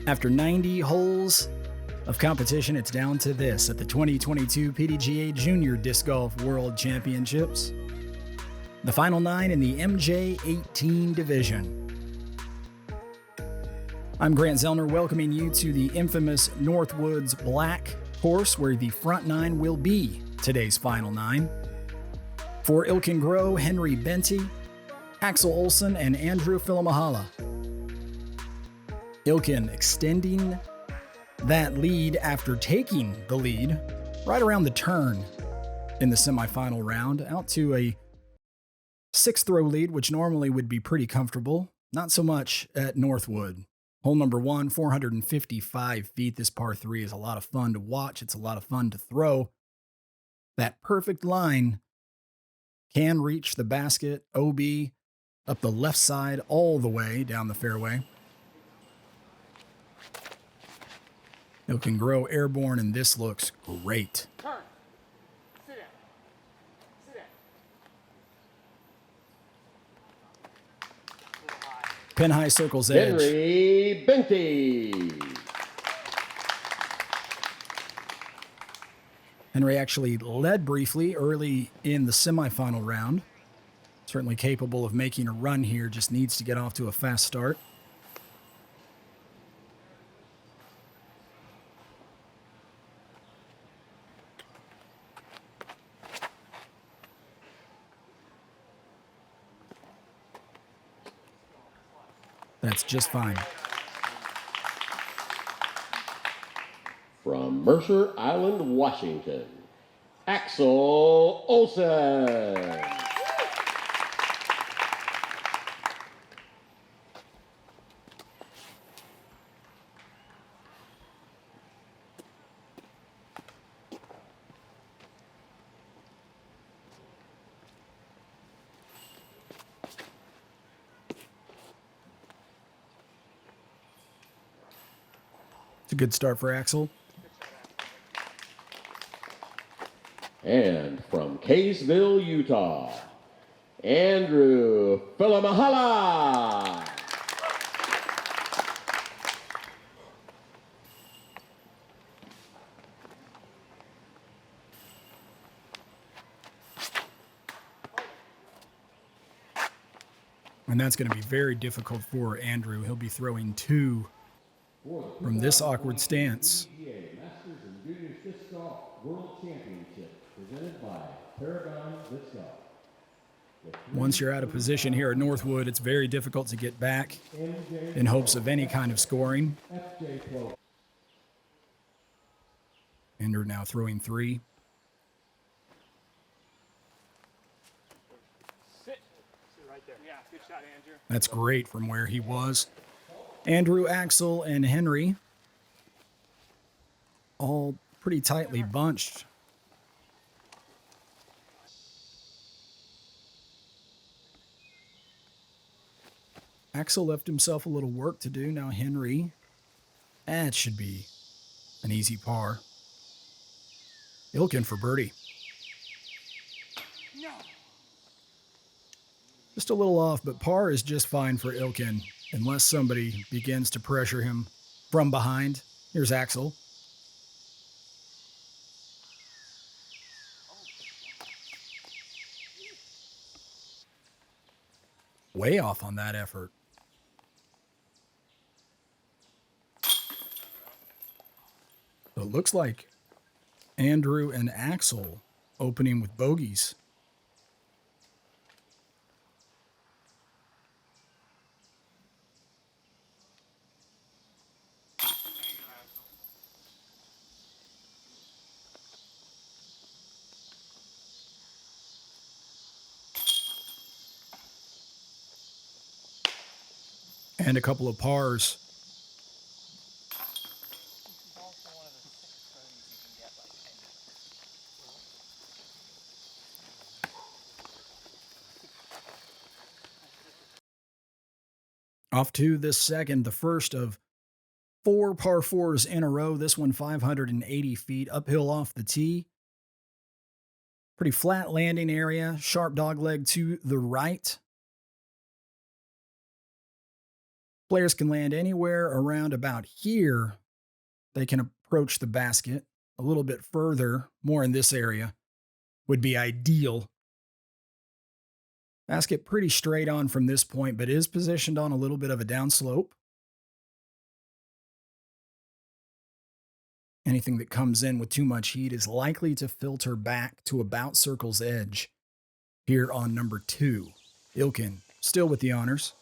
After 90 holes of competition, it's down to this at the 2022 PDGA Junior Disc Golf World Championships. The final 9 in the MJ18 division. I'm Grant Zellner, welcoming you to the infamous Northwoods Black course, where the front 9 will be today's final 9. For Ilkin Groh, Henry Bente, Axel Olson, and Andrew Filimoehala. Ilkin extending that lead after taking the lead right around the turn in the semifinal round, out to a 6-throw lead, which normally would be pretty comfortable. Not so much at Northwood. Hole number 1, 455 feet. This par 3 is a lot of fun to watch. It's a lot of fun to throw. That perfect line can reach the basket, OB, up the left side all the way down the fairway. Ilkin Groh airborne, and this looks great. Turn. Sit down. Sit down. Pin high circles edge. Henry Bente. Henry actually led briefly early in the semifinal round. Certainly capable of making a run here, just needs to get off to a fast start. That's just fine. From Mercer Island, Washington, Axel Olson. It's a good start for Axel. And from Kaysville, Utah, Andrew Filimoehala. And that's going to be very difficult for Andrew. He'll be throwing 2 from this awkward stance. PDGA Masters and Junior Disc Golf World Championship presented by Paragon Disc Golf. Once you're out of position here at Northwood, it's very difficult to get back in hopes of any kind of scoring. Andrew now throwing 3. Sit right there. Yeah, good shot, Andrew. That's great from where he was. Andrew, Axel, and Henry all pretty tightly bunched. Axel left himself a little work to do. Now Henry, that should be an easy par. Ilkin for birdie. No. Just a little off, but par is just fine for Ilkin, unless somebody begins to pressure him from behind. Here's Axel. Way off on that effort. So it looks like Andrew and Axel opening with bogeys. And a couple of pars. Off to this second, the first of 4 par 4s in a row. This one 580 feet uphill off the tee. Pretty flat landing area, sharp dog leg to the right. Players can land anywhere around about here. They can approach the basket a little bit further, more in this area, would be ideal. Basket pretty straight on from this point, but is positioned on a little bit of a downslope. Anything that comes in with too much heat is likely to filter back to about circle's edge. Here on number 2, Ilkin, still with the honors.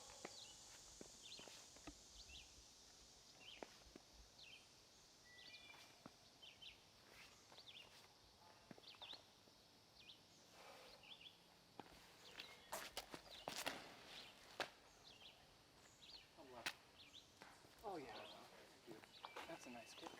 Oh, yeah. That's a nice kick.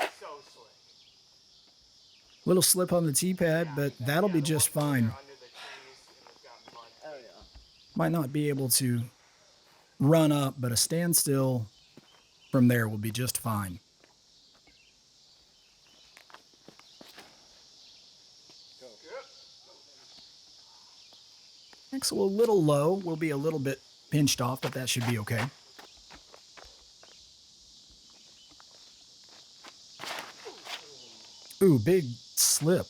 It's so slick. Little slip on the tee pad, but that'll be just fine. Under the trees and it's got mud. Oh, yeah. Might not be able to run up, but a standstill from there will be just fine. Axel a little low, will be a little bit pinched off, but that should be okay. Ooh, big slip.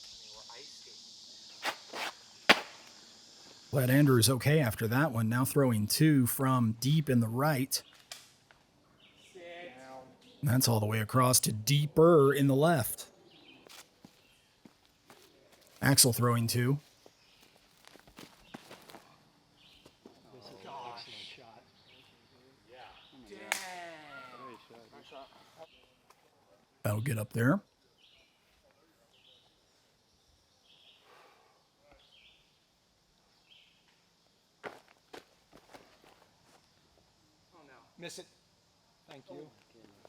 Glad Andrew's okay after that one. Now throwing 2 from deep in the right. That's all the way across to deeper in the left. Axel throwing 2. That'll get up there. Miss it. Thank you.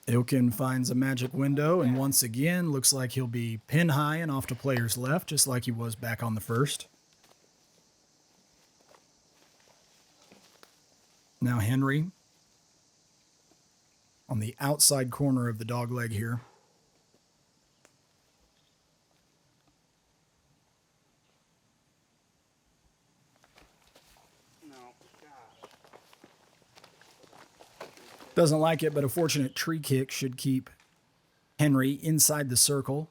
Ilkin finds a magic window, and once again, looks like he'll be pin high and off to player's left, just like he was back on the first. Now Henry on the outside corner of the dog leg here. No. God. Doesn't like it, but a fortunate tree kick should keep Henry inside the circle.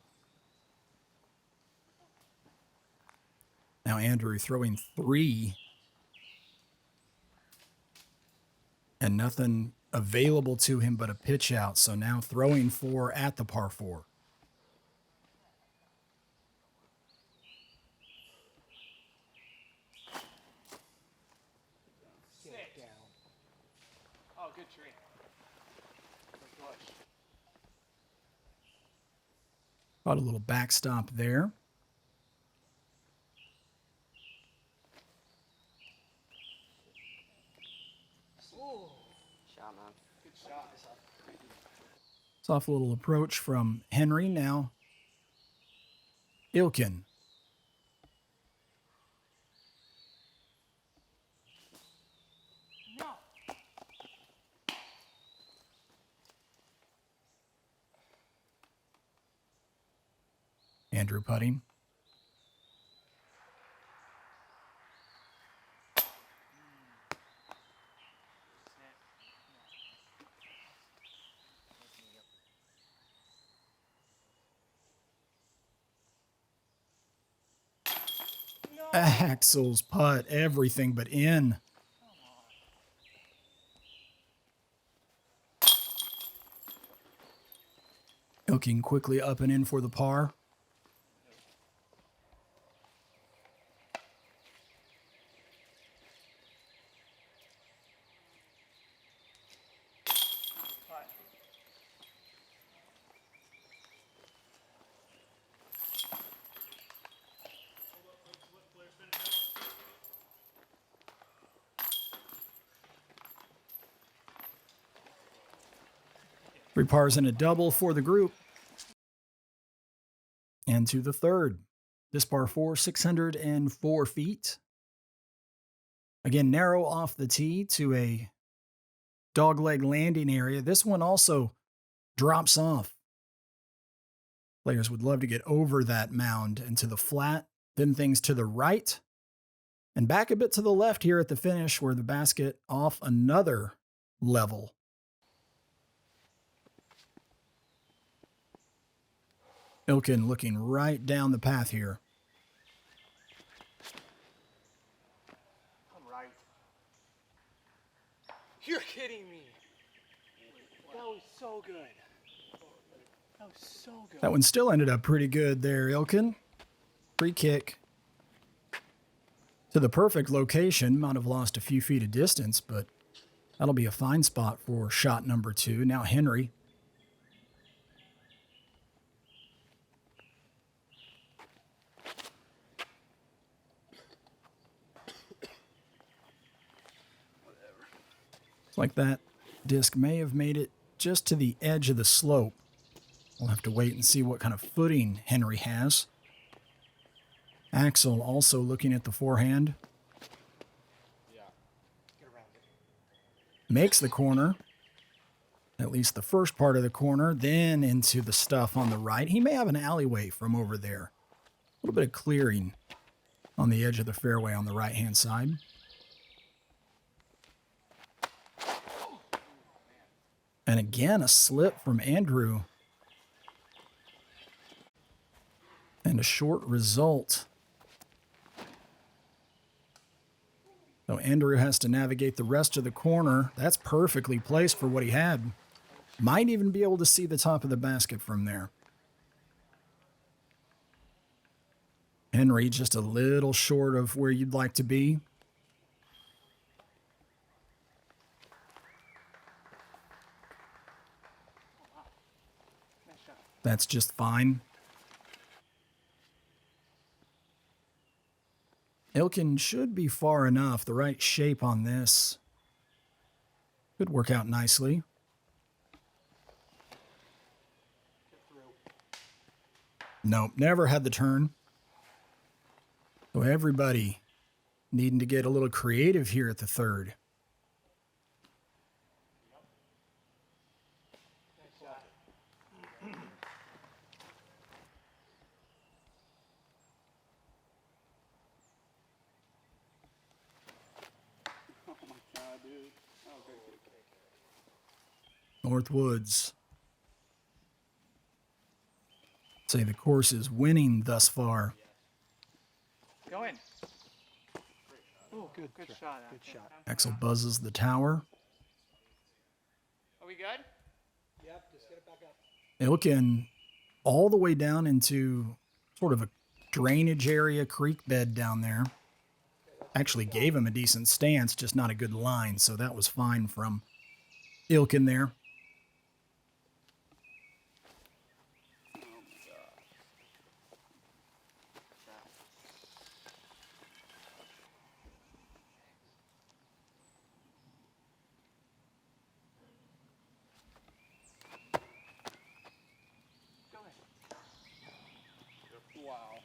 Now Andrew throwing 3. And nothing available to him but a pitch out. So now throwing 4 at the par 4. Sit down. Oh, good tree. Flush. Got a little backstop there. Shot, man. Good shot. Soft little approach from Henry. Now Ilkin. No. Andrew putting. Axel's putt, everything but in. Ilkin quickly up and in for the par. Three pars and a double for the group. And to the third. This par 4, 604 feet. Again, narrow off the tee to a dogleg landing area. This one also drops off. Players would love to get over that mound and to the flat, then things to the right, and back a bit to the left here at the finish where the basket off another level. Ilkin looking right down the path here. I'm right. You're kidding me. That was so good. That was so good. That one still ended up pretty good there, Ilkin. Free kick to the perfect location. Might have lost a few feet of distance, but that'll be a fine spot for shot number 2. Now Henry. It's like that disc may have made it just to the edge of the slope. We'll have to wait and see what kind of footing Henry has. Axel also looking at the forehand. Yeah. Get around it. Makes the corner. At least the first part of the corner, then into the stuff on the right. He may have an alleyway from over there. A little bit of clearing on the edge of the fairway on the right-hand side. And again, a slip from Andrew. And a short result. So Andrew has to navigate the rest of the corner. That's perfectly placed for what he had. Might even be able to see the top of the basket from there. Henry just a little short of where you'd like to be. Nice shot. That's just fine. Ilkin should be far enough. The right shape on this could work out nicely. Get through. Nope, never had the turn. So everybody needing to get a little creative here at the third. Nice shot. Oh my god, dude. Oh, great. Northwoods. Say the course is winning thus far. Go in. Oh, good shot. Good shot. Axel buzzes the tower. Are we good? Yep, just get it back up. Ilkin all the way down into sort of a drainage area, creek bed down there. Actually gave him a decent stance, just not a good line, so that was fine from Ilkin there. Oh my god. Go in. Wow.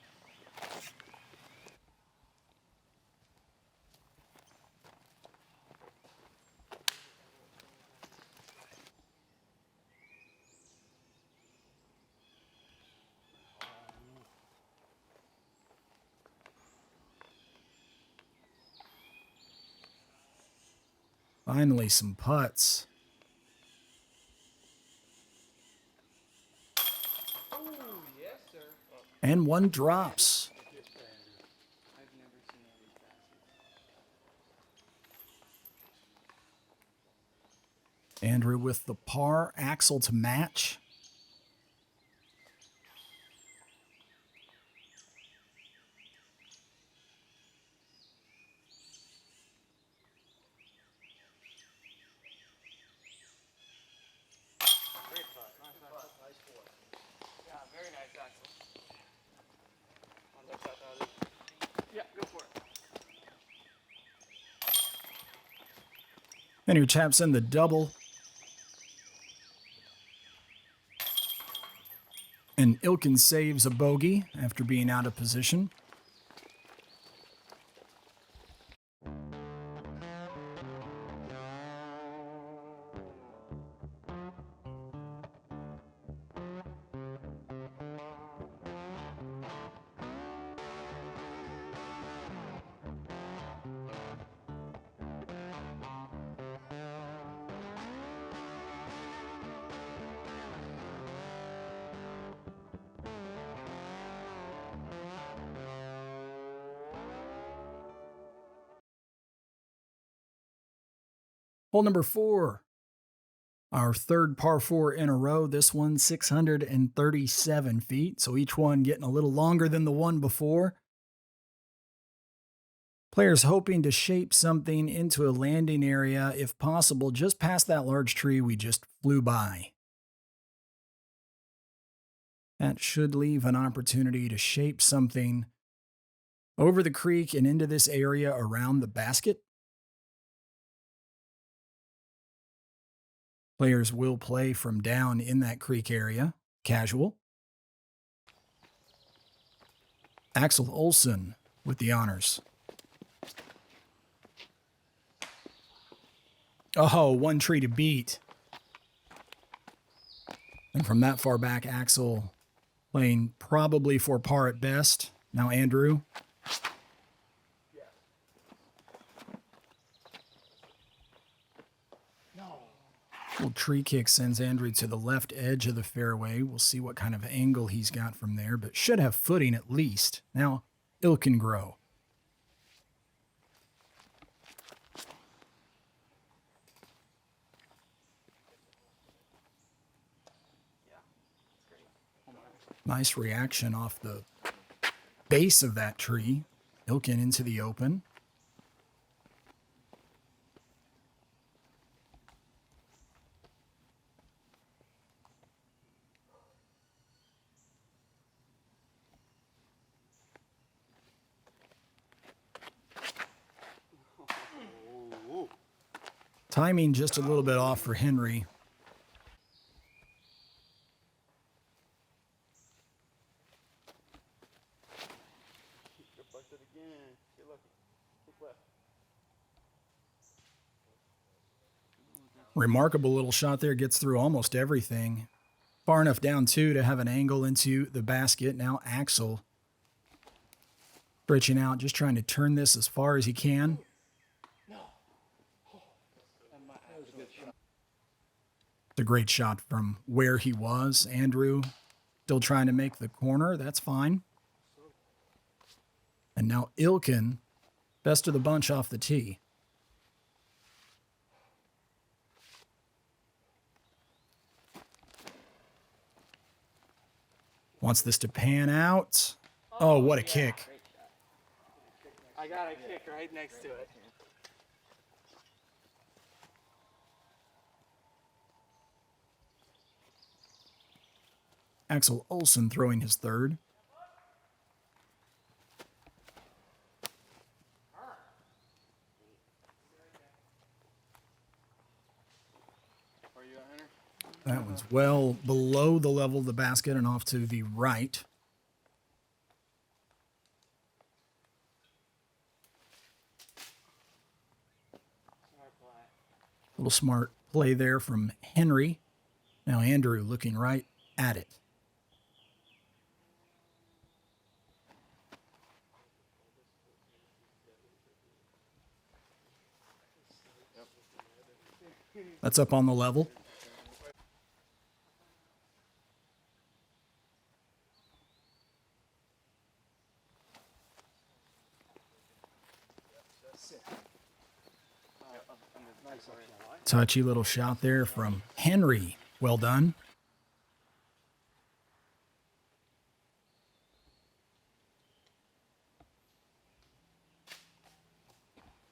Finally, some putts. Oh, yes, sir. And one drops. I've never seen one of these baskets. Andrew with the par, Axel to match. Great putt. Nice putt. Yeah, very nice, Axel. Yeah, go for it. Henry taps in the double. And Ilkin saves a bogey after being out of position. Hole number 4. Our third par 4 in a row. This one 637 feet, so each one getting a little longer than the one before. Players hoping to shape something into a landing area, if possible, just past that large tree we just flew by. That should leave an opportunity to shape something over the creek and into this area around the basket. Players will play from down in that creek area, casual. Axel Olson with the honors. Oh, one tree to beat. And from that far back, Axel playing probably for par at best. Now Andrew. Little tree kick sends Andrew to the left edge of the fairway. We'll see what kind of angle he's got from there, but should have footing at least. Now, Ilkin Groh. Nice reaction off the base of that tree. Ilkin into the open. Timing just a little bit off for Henry. Remarkable little shot there, gets through almost everything. Far enough down, too, to have an angle into the basket. Now Axel stretching out, just trying to turn this as far as he can. It's a great shot from where he was. Andrew still trying to make the corner. That's fine. And now Ilkin, best of the bunch off the tee. Wants this to pan out. Oh, what a kick. I got a kick right next to it. Axel Olson throwing his third. That one's well below the level of the basket and off to the right. A little smart play there from Henry. Now Andrew looking right at it. That's up on the level. Touchy little shot there from Henry. Well done.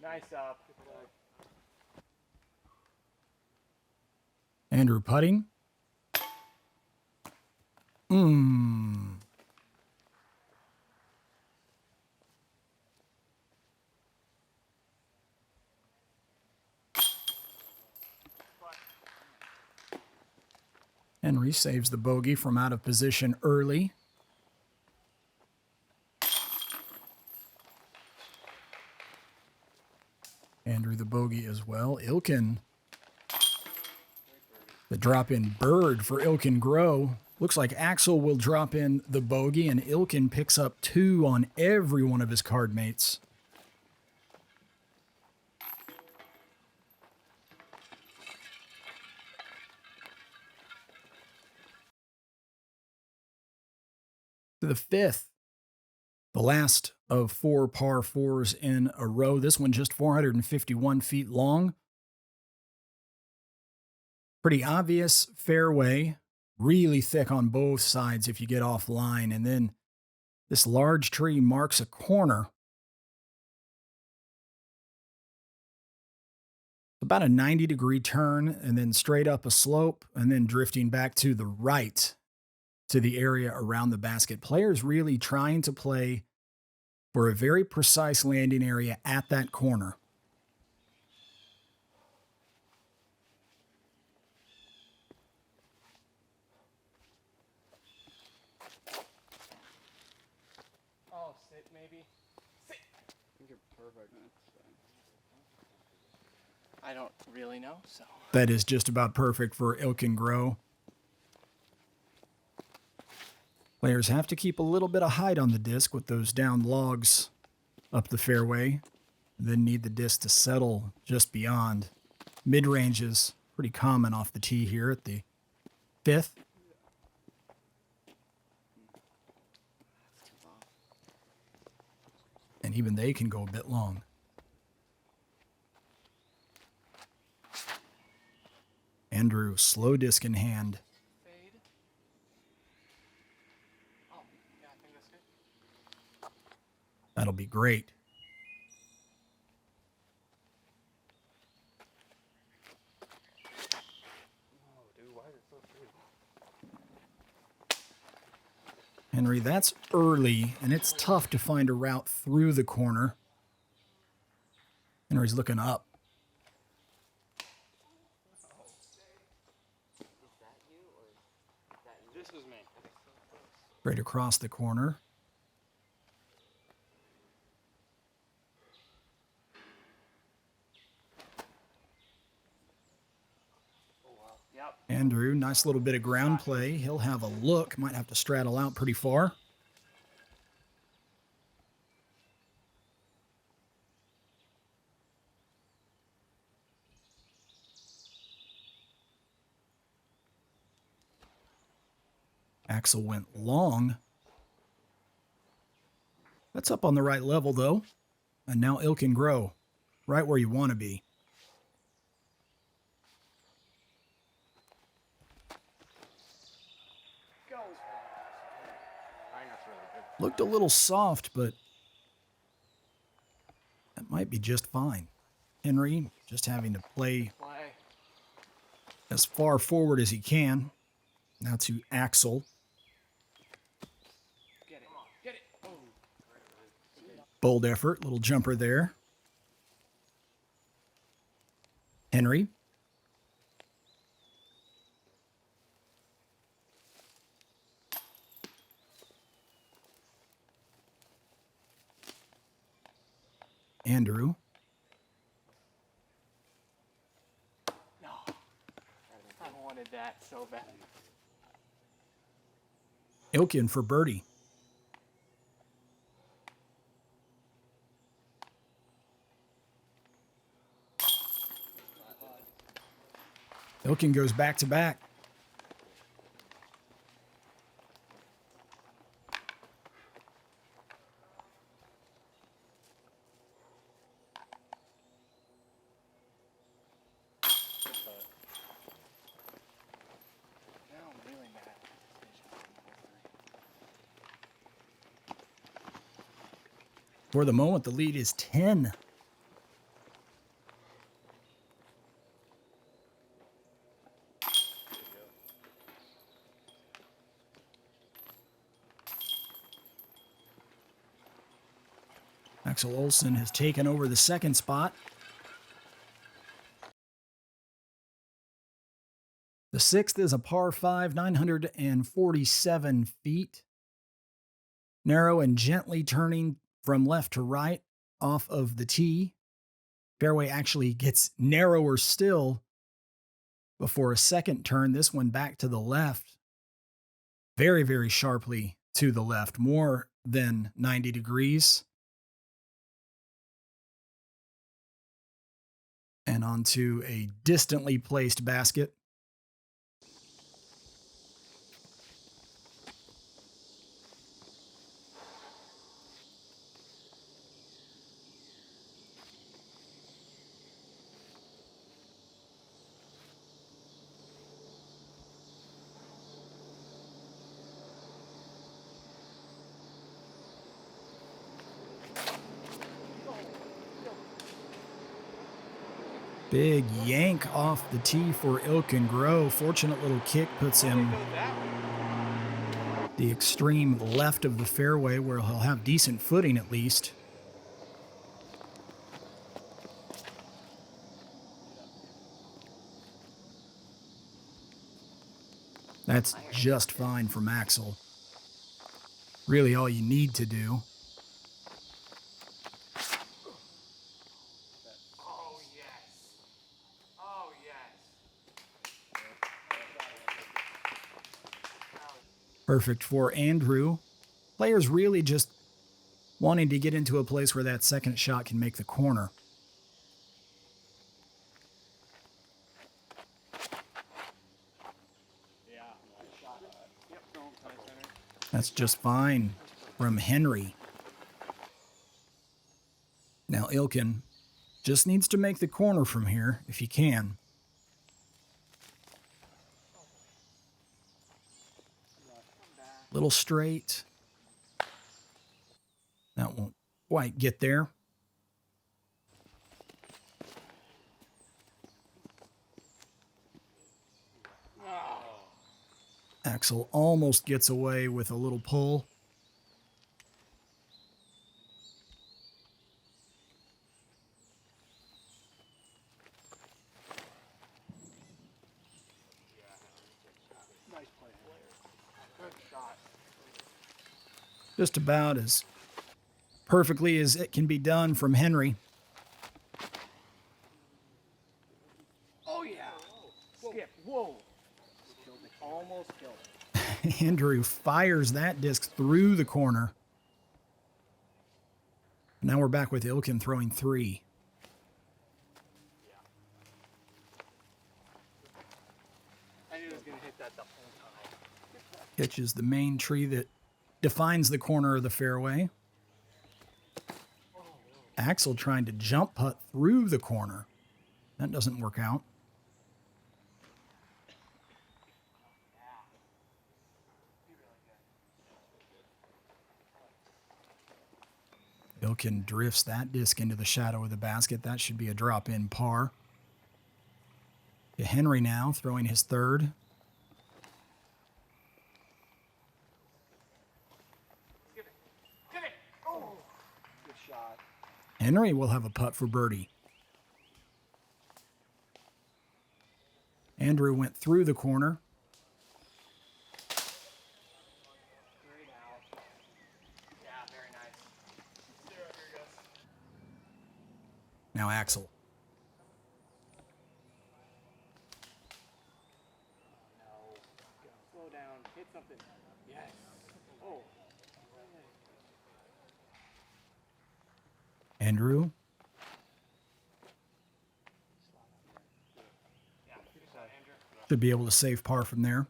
Nice up. Andrew putting. Henry saves the bogey from out of position early. Andrew the bogey as well. Ilkin. The drop-in bird for Ilkin Groh. Looks like Axel will drop in the bogey, and Ilkin picks up 2 on every one of his card mates. To the 5th, the last of 4 par 4s in a row. This one just 451 feet long. Pretty obvious fairway, really thick on both sides if you get offline. And then this large tree marks a corner. About a 90-degree turn and then straight up a slope and then drifting back to the right to the area around the basket. Players really trying to play for a very precise landing area at that corner. Oh, sit maybe. Sit. I think you're perfect. I don't really know, so. That is just about perfect for Ilkin Groh. Players have to keep a little bit of height on the disc with those down logs up the fairway, then need the disc to settle just beyond. Mid-range is pretty common off the tee here at the 5th. And even they can go a bit long. Andrew, slow disc in hand. Fade. Oh, yeah, I think that's good. That'll be great. Oh, dude, why is it so free? Henry, that's early, and it's tough to find a route through the corner. Henry's looking up. This was me. Right across the corner. Yep. Andrew, nice little bit of ground play. He'll have a look. Might have to straddle out pretty far. Axel went long. That's up on the right level, though. And now Ilkin Groh, right where you want to be. Go. I think that's really good. Looked a little soft, but that might be just fine. Henry just having to play Play. as far forward as he can. Now to Axel. Get it. Get it. Oh. Bold effort, little jumper there. Henry. Andrew. No. I wanted that so bad. Ilkin for birdie. Ilkin goes back to back. Now I'm really mad at this decision. For the moment, the lead is 10. Axel Olson has taken over the second spot. The 6th is a par 5, 947 feet. Narrow and gently turning from left to right off of the tee. Fairway actually gets narrower still before a second turn. This one back to the left. Very, very sharply to the left. More than 90 degrees. And onto a distantly placed basket. Big yank off the tee for Ilkin Groh. Fortunate little kick puts him the extreme left of the fairway where he'll have decent footing at least. That's just fine from Axel. Really all you need to do. Oh, yes. Oh, yes. Perfect for Andrew. Players really just wanting to get into a place where that second shot can make the corner. That's just fine from Henry. Now Ilkin just needs to make the corner from here if he can. Little straight. That won't quite get there. Axel almost gets away with a little pull. Nice play. Good shot. Just about as perfectly as it can be done from Henry. Oh, yeah. Skip. Whoa. Almost killed it. Andrew fires that disc through the corner. Now we're back with Ilkin throwing 3. I knew he was going to hit that the whole time. Pitch is the main tree that defines the corner of the fairway. Axel trying to jump putt through the corner. That doesn't work out. Ilkin drifts that disc into the shadow of the basket. That should be a drop-in par. To Henry now, throwing his 3rd. Give it. Oh. Good shot. Henry will have a putt for birdie. Andrew went through the corner. Great out. Yeah, very nice. Here he goes. Now Axel. No. Slow down. Hit something. Yes. Oh. Andrew. Yeah, good shot, Andrew. Should be able to save par from there.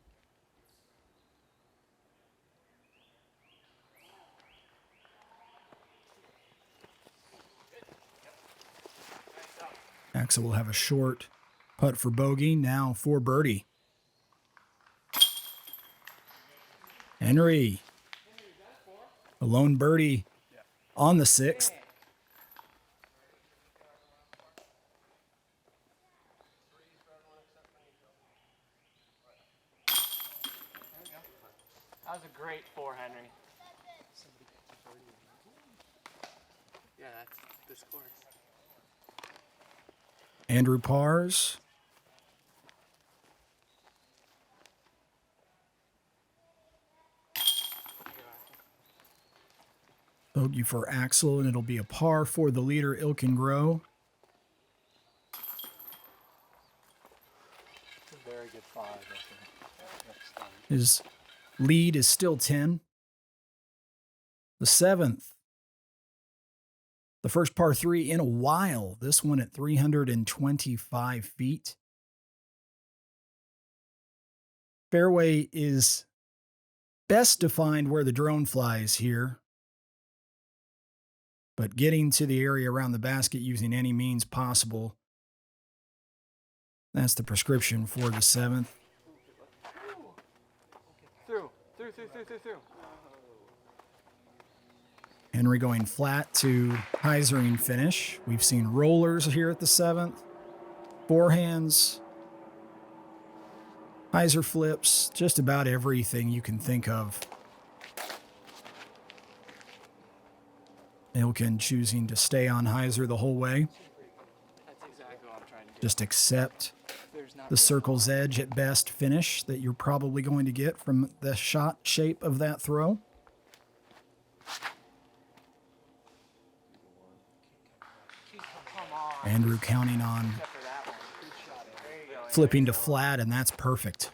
Axel will have a short putt for bogey, now for birdie. Henry. A lone birdie on the 6th. That was a great 4, Henry. Yeah, that's the score. Andrew pars. Bogey for Axel, and it'll be a par for the leader, Ilkin Groh. It's a very good 5, I think. His lead is still 10. The 7th. The first par 3 in a while. This one at 325 feet. Fairway is best defined where the drone flies here. But getting to the area around the basket using any means possible, that's the prescription for the 7th. Through. Henry going flat to hyzering finish. We've seen rollers here at the 7th. forehands, hyzer flips, just about everything you can think of. Ilkin choosing to stay on hyzer the whole way. That's exactly what I'm trying to do. Just accept There's not the circle's edge at best finish that you're probably going to get from the shot shape of that throw. Andrew counting on flipping to flat, and that's perfect.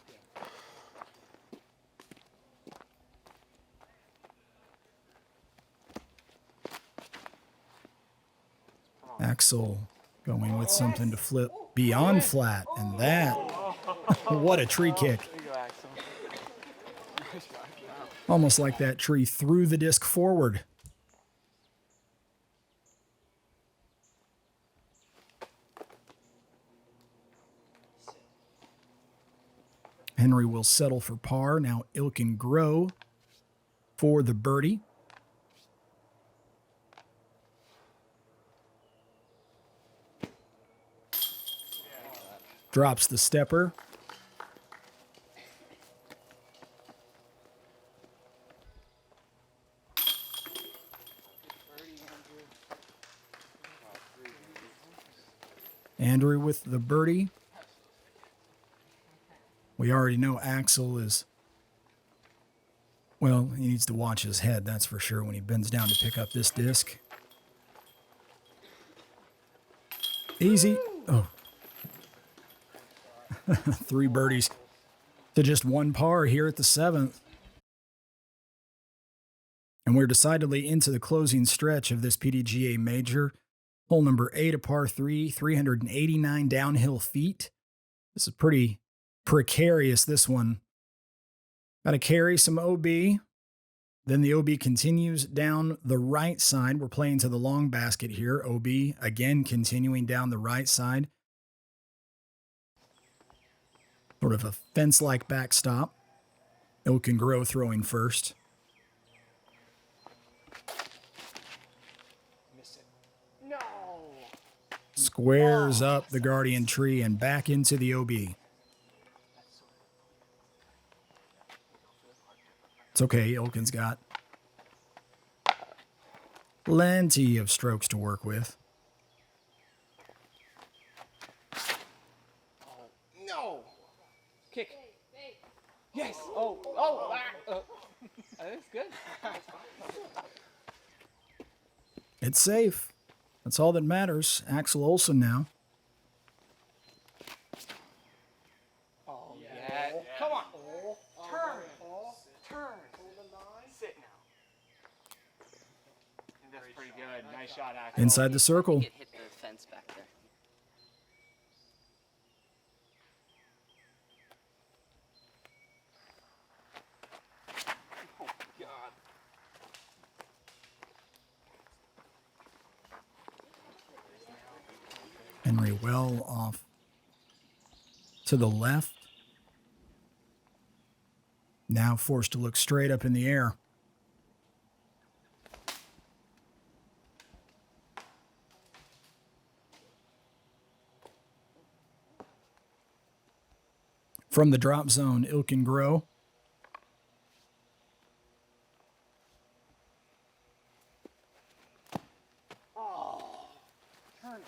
Axel going with something to flip beyond flat, and that, what a tree kick. There you go, Axel. Almost like that tree threw the disc forward. Henry will settle for par. Now Ilkin Groh for the birdie. Drops the stepper. Andrew with the birdie. We already know Axel is, well, he needs to watch his head, that's for sure, when he bends down to pick up this disc. Easy. Oh. 3 birdies to just 1 par here at the 7th. And we're decidedly into the closing stretch of this PDGA major. Hole number 8, a par 3, 389 downhill feet. This is pretty precarious, this one. Got to carry some OB. Then the OB continues down the right side. We're playing to the long basket here. OB again continuing down the right side. Sort of a fence-like backstop. Ilkin Groh throwing first. No! Squares up the guardian tree and back into the OB. It's okay, Ilkin's got plenty of strokes to work with. No! Kick. Yes! Oh! That's good. It's safe. That's all that matters. Axel Olson now. Oh, yeah. Come on. Turn. Sit now. That's pretty good. Nice shot, Axel. Inside the circle. Get hit the fence back there. Oh, God. Henry well off to the left. Now forced to look straight up in the air. From the drop zone, Ilkin Groh. Turn.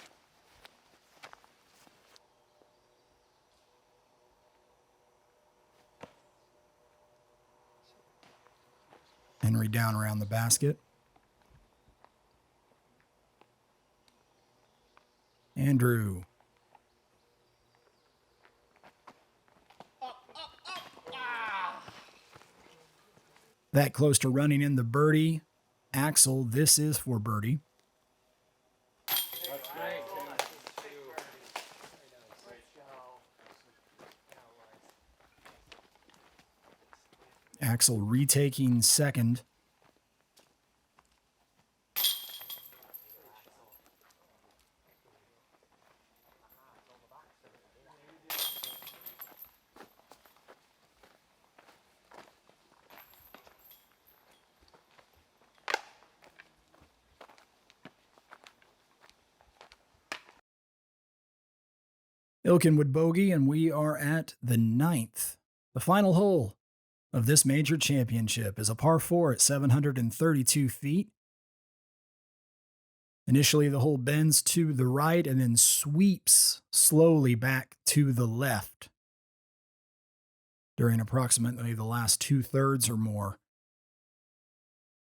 Henry down around the basket. Andrew. That close to running in the birdie. Axel, this is for birdie. Axel retaking second. Ilkin would bogey, and we are at the 9th. The final hole of this major championship is a par 4 at 732 feet. Initially, the hole bends to the right and then sweeps slowly back to the left during approximately the last 2/3 or more.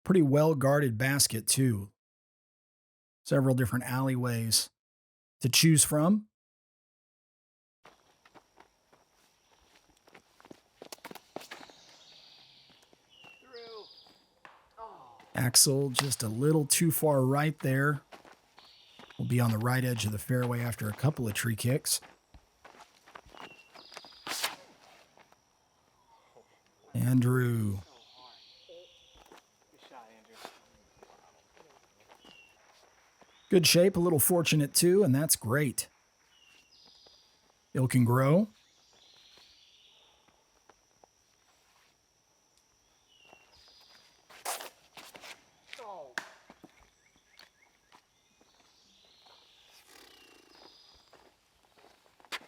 Pretty well-guarded basket, too. Several different alleyways to choose from. Axel just a little too far right there. Will be on the right edge of the fairway after a couple of tree kicks. Andrew. Good shot, Andrew. Good shape, a little fortunate too, and that's great. Ilkin Groh.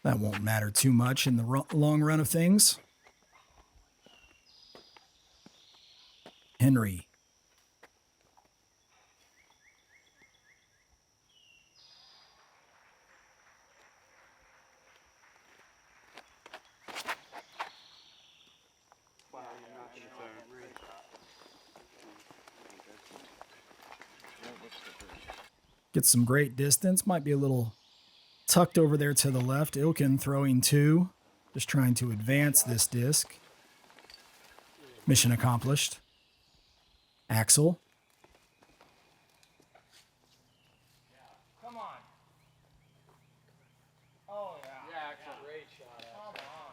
That won't matter too much in the long run of things. Henry. Gets some great distance. Might be a little tucked over there to the left. Ilkin throwing 2. Just trying to advance this disc. Mission accomplished. Axel. Come on. Oh, yeah. Yeah, Axel. Great shot. Come on.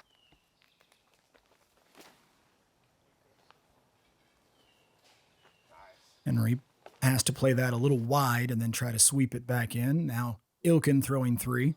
Henry has to play that a little wide and then try to sweep it back in. Now Ilkin throwing 3.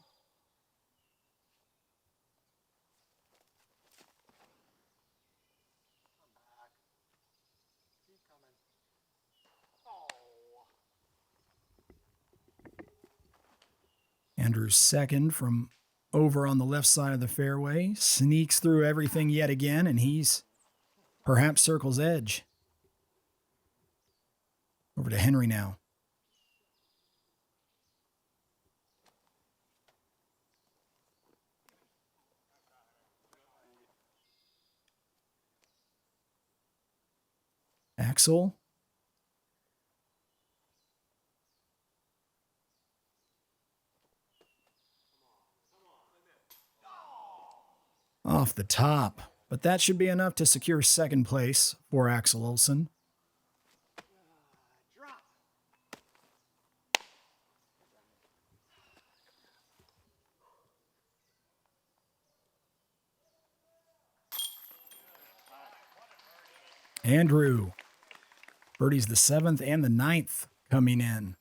Andrew's second from over on the left side of the fairway. Sneaks through everything yet again, and he's perhaps circle's edge. Over to Henry now. Axel. Off the top, but that should be enough to secure second place for Axel Olson. Andrew. Birdie's the 7th and the 9th coming in.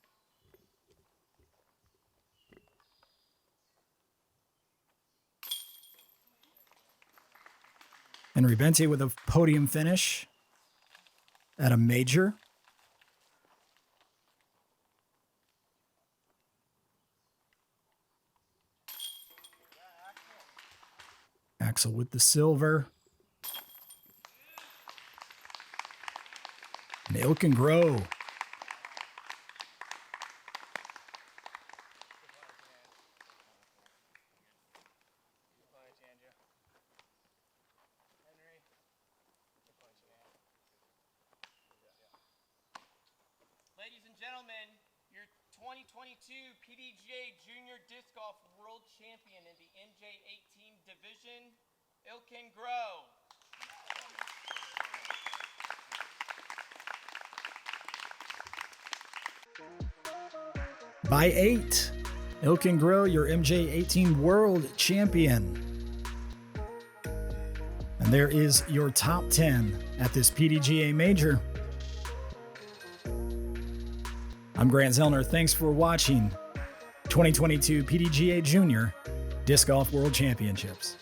Henry Bente with a podium finish at a major. Axel with the silver. And Ilkin Groh. Ladies and gentlemen, your 2022 PDGA Junior Disc Golf World Champion in the MJ18 division, Ilkin Groh. By 8, Ilkin Groh, your MJ18 World Champion. And there is your top 10 at this PDGA Major. I'm Grant Zellner. Thanks for watching 2022 PDGA Junior Disc Golf World Championships.